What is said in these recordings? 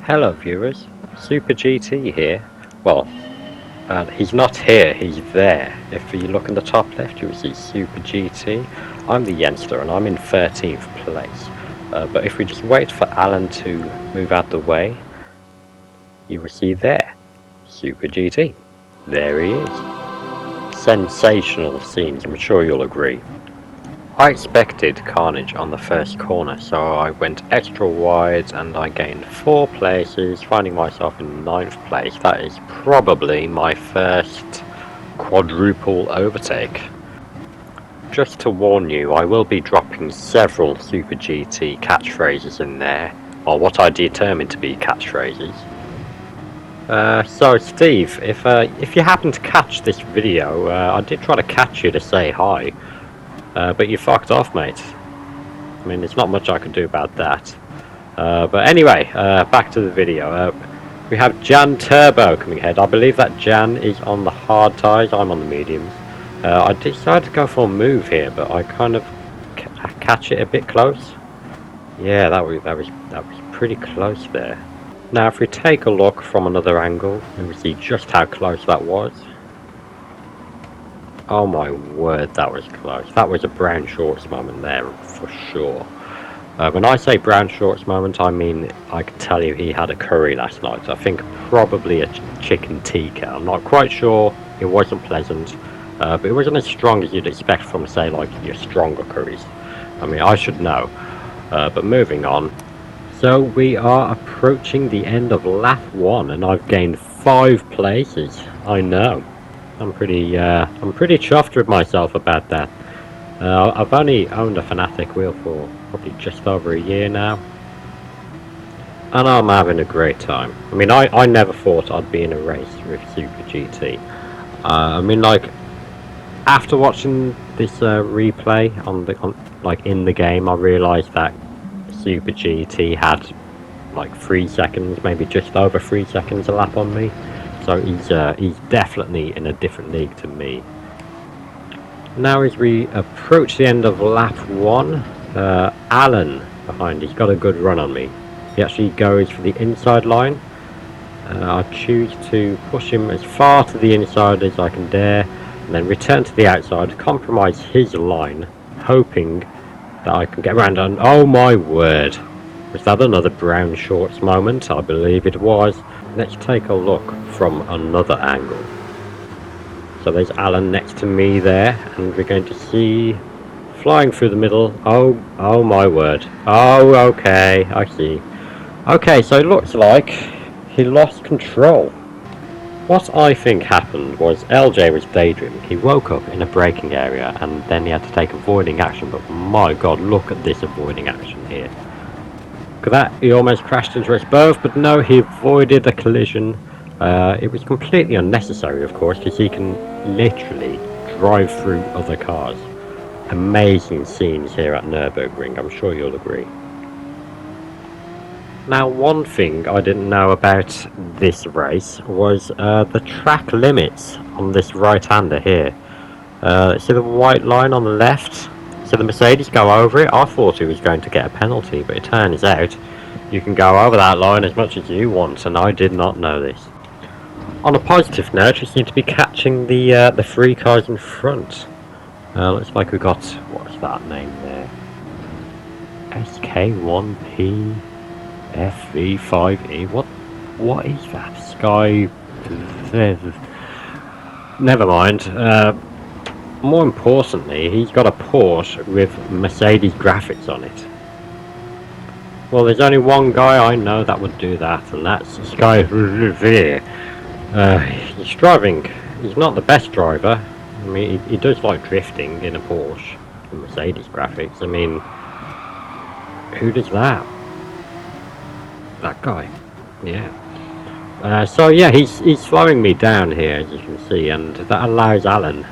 Hello viewers, Super GT here. Well, he's not here, he's there. If you look in the top left you will see Super GT. I'm the Yenster and I'm in 13th place. But if we just wait for Alan to move out the way, you will see there, Super GT. There he is. Sensational scenes, I'm sure you'll agree. I expected carnage on the first corner, so I went extra wide and I gained 4 places, finding myself in 9th place. That is probably my first quadruple overtake. Just to warn you, I will be dropping several Super GT catchphrases in there, or what I determine to be catchphrases. So Steve, if you happen to catch this video, I did try to catch you to say hi. But you fucked off, mate. I mean, there's not much I can do about that. But anyway, back to the video. We have Jan Turbo coming ahead. I believe that Jan is on the hard tyres, I'm on the mediums. I decided to go for a move here, but I kind of catch it a bit close. Yeah, that was pretty close there. Now, if we take a look from another angle, we see just how close that was. Oh my word, that was close. That was a brown shorts moment there, for sure. When I say brown shorts moment, I mean, I can tell you he had a curry last night. I think probably a chicken tikka. I'm not quite sure. It wasn't pleasant. But it wasn't as strong as you'd expect from, say, like your stronger curries. I mean, I should know. But moving on. So we are approaching the end of lap 1, and I've gained 5 places. I know. I'm pretty chuffed with myself about that. I've only owned a Fanatic wheel for probably just over a year now, and I'm having a great time. I mean, I never thought I'd be in a race with Super GT. I mean, like, after watching this replay like in the game, I realised that Super GT had like 3 seconds, maybe just over 3 seconds a lap on me. So he's definitely in a different league to me. Now as we approach the end of lap 1, Alan behind, he's got a good run on me. He actually goes for the inside line. I choose to push him as far to the inside as I can dare, and then return to the outside, compromise his line, hoping that I can get around. And oh my word, was that another brown shorts moment? I believe it was. Let's take a look from another angle. So there's Alan next to me there, and we're going to see flying through the middle. Oh my word. Oh, okay, I see. Okay, so it looks like he lost control. What I think happened was LJ was daydreaming. He woke up in a braking area and then he had to take avoiding action, but my god, look at this avoiding action here. Look at that, he almost crashed into us both, but no, he avoided a collision. It was completely unnecessary, of course, because he can literally drive through other cars. Amazing scenes here at Nürburgring, I'm sure you'll agree. Now, one thing I didn't know about this race was the track limits on this right-hander here. See the white line on the left? So the Mercedes go over it. I thought he was going to get a penalty, but it turns out you can go over that line as much as you want, and I did not know this. On a positive note, we seem to be catching the 3 cars in front. Looks like we got, what's that name there? SK1P FE5E. What is that? Sky. Never mind. More importantly, he's got a Porsche with Mercedes graphics on it. Well, there's only one guy I know that would do that, and that's Sky Revere. He's driving. He's not the best driver. I mean, he does like drifting in a Porsche with Mercedes graphics. I mean, who does that? That guy. Yeah. So yeah, he's slowing me down here, as you can see, and that allows Alan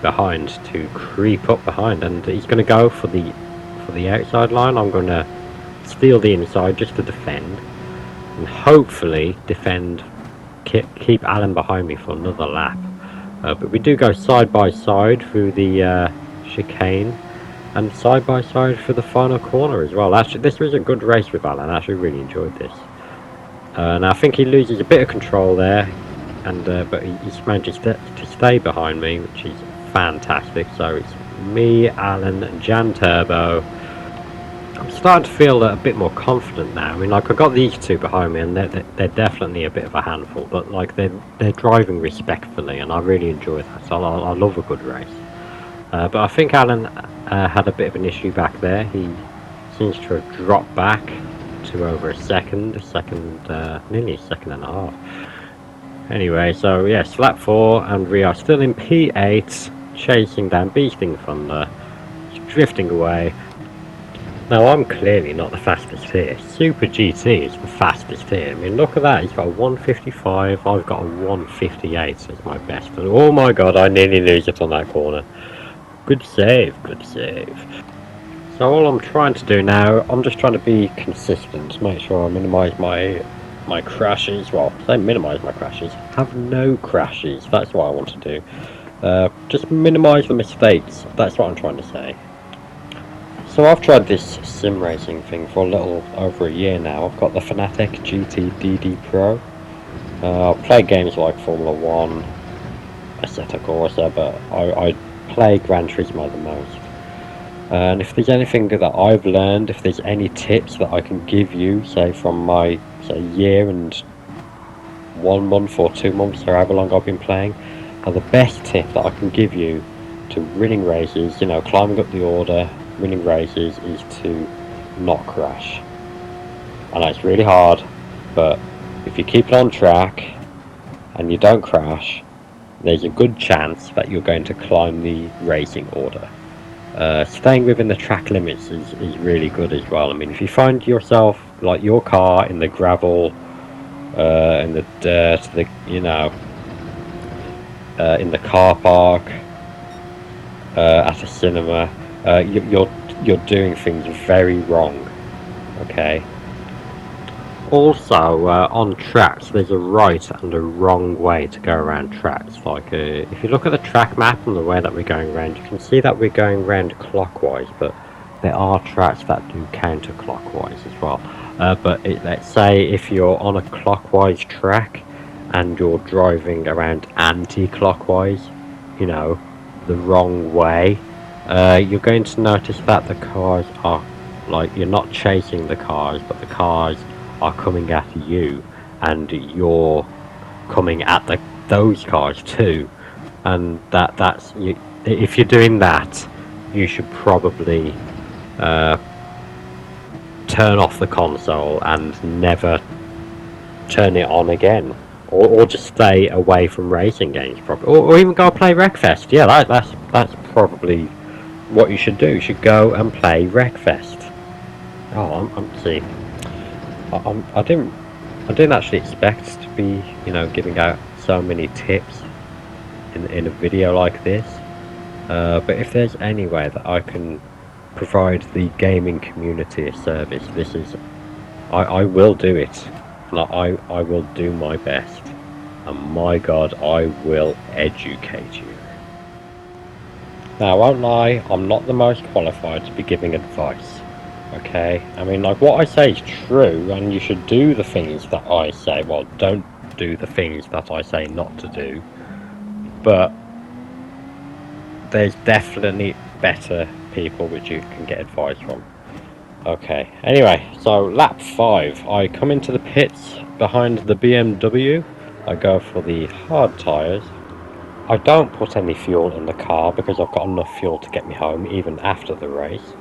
behind to creep up behind, and he's going to go for the outside line. I'm going to steal the inside just to defend, and hopefully keep Alan behind me for another lap. But we do go side by side through the chicane, and side by side for the final corner as well. Actually, this was a good race with Alan. I actually really enjoyed this. And I think he loses a bit of control there, and but he's managed to stay behind me, which is fantastic. So it's me, Alan, and Jan Turbo. I'm starting to feel a bit more confident now. I mean, like, I got these two behind me, and they're definitely a bit of a handful, but like they're driving respectfully, and I really enjoy that. So I love a good race. But I think Alan had a bit of an issue back there. He seems to have dropped back to over a second, nearly a second and a half. Anyway, so yes, lap 4, and we are still in P8, chasing down Beasting Thunder, drifting away. Now, I'm clearly not the fastest here. Super GT is the fastest here. I mean, look at that. He's got a 155. I've got a 158 as my best. And oh my god, I nearly lose it on that corner. Good save, good save. So all I'm trying to do now, I'm just trying to be consistent. Make sure I minimise my crashes. Well, don't minimise my crashes. Have no crashes. That's what I want to do. Just minimise the mistakes. That's what I'm trying to say. So I've tried this sim racing thing for a little over a year now. I've got the Fanatec GT DD Pro. I've played games like Formula 1, Assetto Corsa, but I play Gran Turismo the most. And if there's anything that I've learned, if there's any tips that I can give you, say from my year and 1 month or 2 months, or however long I've been playing, the best tip that I can give you to winning races, you know, climbing up the order, winning races, is to not crash. I know it's really hard, but if you keep it on track and you don't crash, there's a good chance that you're going to climb the racing order. Staying within the track limits is really good as well. I mean, if you find yourself, like, your car in the gravel, in the dirt, in the car park, at a cinema, you're doing things very wrong. Okay. Also, on tracks, there's a right and a wrong way to go around tracks. Like, if you look at the track map and the way that we're going around, you can see that we're going around clockwise, but there are tracks that do counterclockwise as well. But let's say if you're on a clockwise track and you're driving around anti-clockwise, you know, the wrong way, you're going to notice that the cars are, like, you're not chasing the cars, but the cars are coming at you, and you're coming at those cars too. And that's you. If you're doing that, you should probably turn off the console and never turn it on again, or just stay away from racing games, probably, or even go play Wreckfest. Yeah, that's probably what you should do. You should go and play Wreckfest. Oh, I'm seeing. I didn't actually expect to be, you know, giving out so many tips in a video like this. But if there's any way that I can provide the gaming community a service, this is, I will do it. I will do my best, and my God, I will educate you. Now, I won't lie, I'm not the most qualified to be giving advice. Okay, I mean, like, what I say is true, and you should do the things that I say. Well, don't do the things that I say not to do, but there's definitely better people which you can get advice from. Okay, anyway, so lap 5, I come into the pits behind the BMW. I go for the hard tyres. I don't put any fuel in the car because I've got enough fuel to get me home even after the race.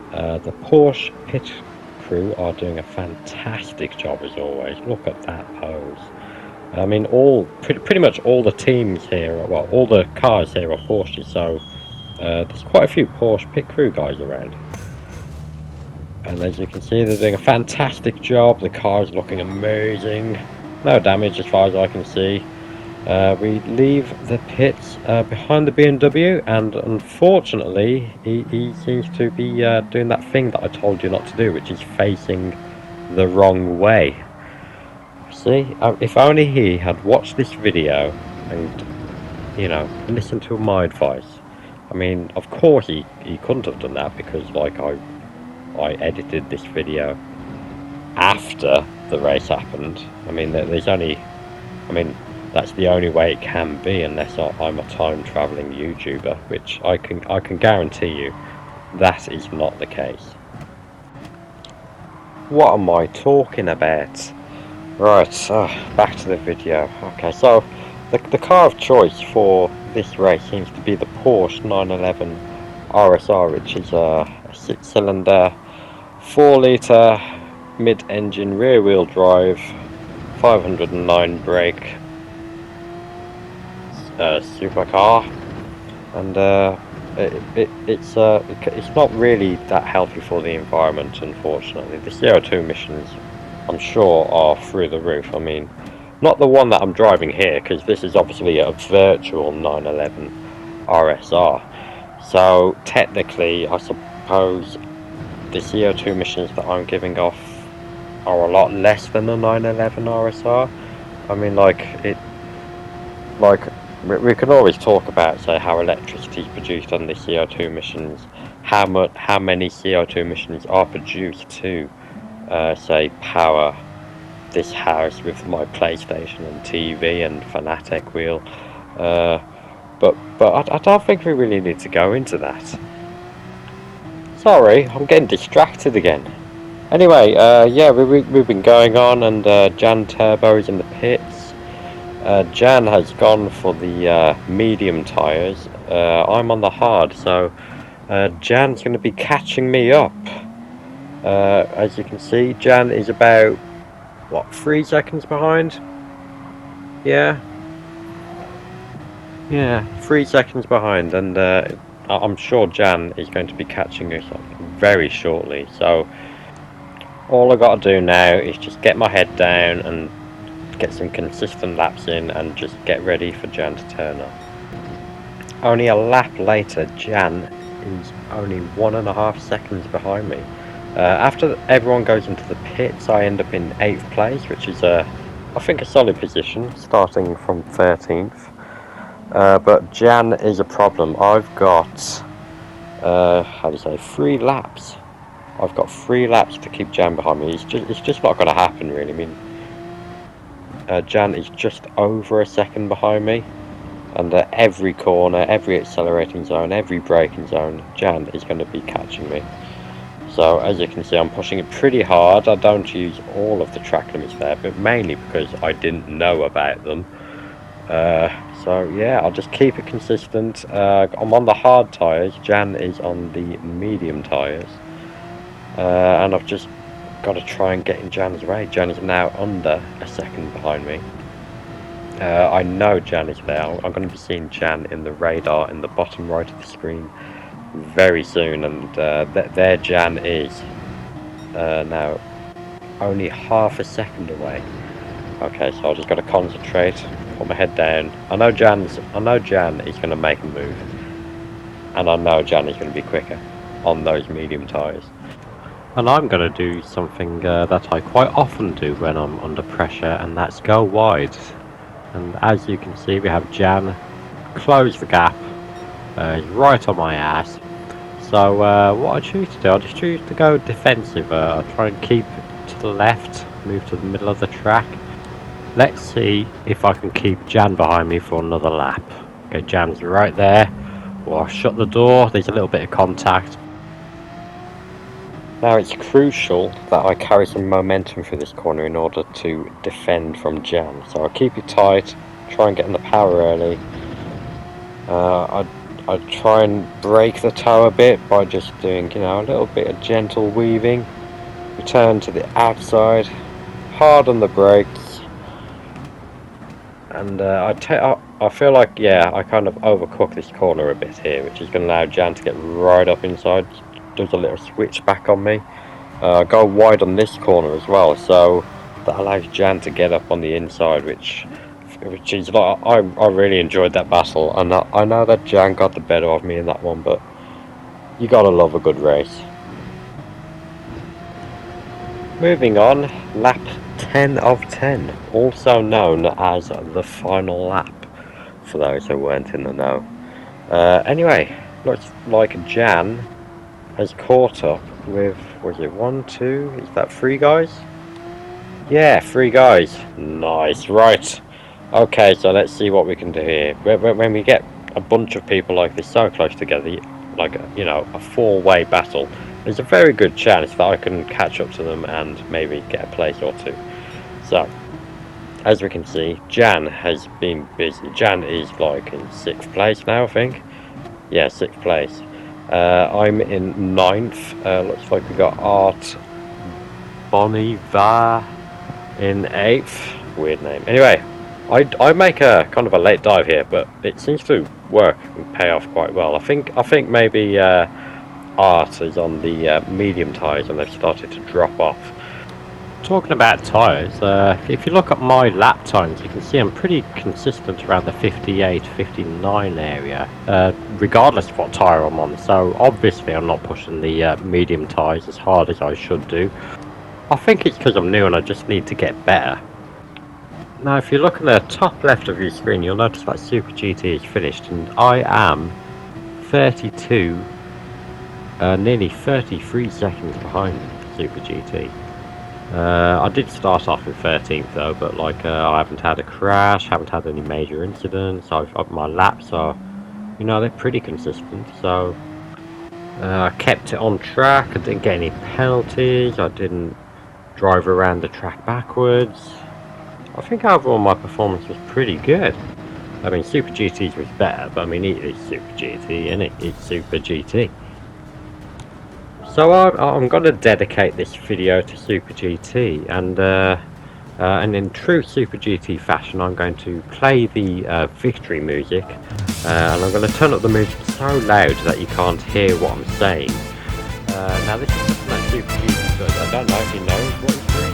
The Porsche pit crew are doing a fantastic job as always. Look at that pose. I mean, pretty much all the teams here, well, all the cars here are Porsche, so there's quite a few Porsche pit crew guys around. And as you can see, they're doing a fantastic job. The car's looking amazing. No damage as far as I can see. We leave the pits behind the BMW, and unfortunately he seems to be doing that thing that I told you not to do, which is facing the wrong way. See, if only he had watched this video and, you know, listened to my advice. I mean, of course he couldn't have done that because, like, I edited this video after the race happened. I mean, there's only, I mean, that's the only way it can be, unless I'm a time-traveling YouTuber, which I can guarantee you that is not the case. What am I talking about? Right, back to the video. Okay, so the car of choice for this race seems to be the Porsche 911 RSR, which is a 6-cylinder, 4-litre mid-engine rear-wheel drive, 509 brake supercar, and it's not really that healthy for the environment, unfortunately. The CO2 emissions, I'm sure, are through the roof. I mean, not the one that I'm driving here, because this is obviously a virtual 911 RSR. So technically, I suppose the CO2 emissions that I'm giving off are a lot less than the 911 RSR. I mean, we can always talk about, say, how electricity is produced on the CO2 emissions, how many CO2 emissions are produced to, say, power this house with my PlayStation and TV and Fanatec wheel, but I don't think we really need to go into that. Sorry, I'm getting distracted again. Anyway, yeah, we've been going on, and Jan Turbo is in the pits. Jan has gone for the medium tyres. I'm on the hard, so Jan's going to be catching me up. As you can see, Jan is about, what, 3 seconds behind? Yeah, 3 seconds behind, and I'm sure Jan is going to be catching us up very shortly. So all I got to do now is just get my head down and get some consistent laps in, and just get ready for Jan to turn up. Only a lap later, Jan is only 1.5 seconds behind me. After everyone goes into the pits, I end up in 8th place, which is I think a solid position, starting from 13th. But Jan is a problem. I've got, how do you say, 3 laps. I've got 3 laps to keep Jan behind me. It's just not going to happen, really. I mean, Jan is just over a second behind me, and every corner, every accelerating zone, every braking zone, Jan is going to be catching me. So as you can see, I'm pushing it pretty hard. I don't use all of the track limits there, but mainly because I didn't know about them. So yeah, I'll just keep it consistent. I'm on the hard tyres, Jan is on the medium tyres, and I've just got to try and get in Jan's way. Jan is now under a second behind me. I know Jan is there. I'm going to be seeing Jan in the radar in the bottom right of the screen very soon, and there Jan is now only half a second away. Okay, so I just got to concentrate, put my head down. I know Jan is going to make a move, and I know Jan is going to be quicker on those medium tyres. And I'm going to do something that I quite often do when I'm under pressure, and that's go wide. And as you can see, we have Jan close the gap. He's right on my ass. So what I choose to do, I just choose to go defensive. I'll try and keep to the left, move to the middle of the track. Let's see if I can keep Jan behind me for another lap. Okay, Jan's right there. Well, I'll shut the door, there's a little bit of contact. Now it's crucial that I carry some momentum through this corner in order to defend from Jan. So I'll keep it tight, try and get in the power early. I try and break the toe a bit by just doing, you know, a little bit of gentle weaving. Return to the outside, hard on the brakes, and I feel like, yeah, I kind of overcook this corner a bit here, which is going to allow Jan to get right up inside. Does a little switch back on me. Go wide on this corner as well, so that allows Jan to get up on the inside, which is like, I really enjoyed that battle, and I know that Jan got the better of me in that one, but you gotta love a good race. Moving on, lap 10 of 10, also known as the final lap, for those who weren't in the know. Anyway, looks like Jan has caught up with, was it 1, 2, is that 3 guys? Yeah, 3 guys. Nice, right. Okay, so let's see what we can do here. When we get a bunch of people like this so close together, like, you know, a 4-way battle, there's a very good chance that I can catch up to them and maybe get a place or two. So, as we can see, Jan has been busy. Jan is like in 6th place now, I think. Yeah, 6th place. I'm in 9th. Looks like we got Art Bonivar in 8th. Weird name. Anyway, I make a kind of a late dive here, but it seems to work and pay off quite well. I think maybe Art is on the medium tyres and they've started to drop off. Talking about tyres, if you look at my lap times, you can see I'm pretty consistent around the 58, 59 area, regardless of what tyre I'm on. So obviously I'm not pushing the medium tyres as hard as I should do. I think it's because I'm new and I just need to get better. Now if you look at the top left of your screen, you'll notice that Super GT is finished and I am 32, nearly 33 seconds behind Super GT. I did start off in 13th though, but like I haven't had a crash, haven't had any major incidents. My laps are, you know, they're pretty consistent. So I kept it on track. I didn't get any penalties. I didn't drive around the track backwards. I think overall my performance was pretty good. I mean, Super GT's was better, but I mean it is Super GT, and it's Super GT. So I'm going to dedicate this video to Super GT, and in true Super GT fashion, I'm going to play the victory music, and I'm going to turn up the music so loud that you can't hear what I'm saying. Now this is something that Super GT does. I don't know if he knows what he's doing.